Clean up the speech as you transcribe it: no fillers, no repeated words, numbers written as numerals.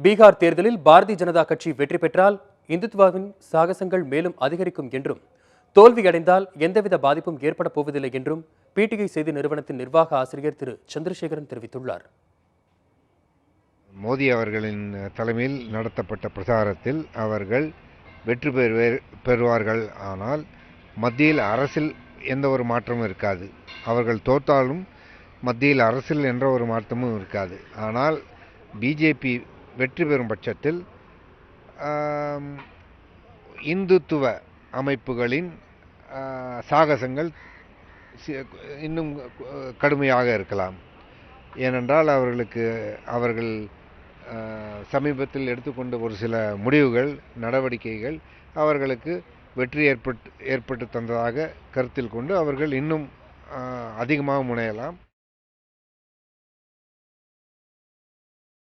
பீகார் தேர்தலில் பாரதிய ஜனதா கட்சி வெற்றி பெற்றால் இந்துத்வாவின் சாகசங்கள் மேலும் அதிகரிக்கும் என்றும், தோல்வியடைந்தால் எந்தவித பாதிப்பும் ஏற்பட போவதில்லை என்றும் பிடிஐ செய்தி நிறுவனத்தின் நிர்வாக ஆசிரியர் திரு சந்திரசேகரன் தெரிவித்துள்ளார். மோடி அவர்களின் தலைமையில் நடத்தப்பட்ட பிரச்சாரத்தில் அவர்கள் வெற்றி பெறுவார்கள். ஆனால் மத்தியில் அரசில் எந்த ஒரு மாற்றமும் இருக்காது. அவர்கள் தோற்றாலும் மத்தியில் அரசில் என்ற ஒரு மாற்றமும் இருக்காது. ஆனால் பிஜேபி வெற்றி பெறும் பட்சத்தில் இந்துத்துவ அமைப்புகளின் சாகசங்கள் இன்னும் கடுமையாக இருக்கலாம். ஏனென்றால் அவர்கள் சமீபத்தில் எடுத்துக்கொண்ட ஒரு சில முடிவுகள், நடவடிக்கைகள் அவர்களுக்கு வெற்றி ஏற்பட்டு தந்ததாக கருத்தில் கொண்டு அவர்கள் இன்னும் அதிகமாக முனையலாம்.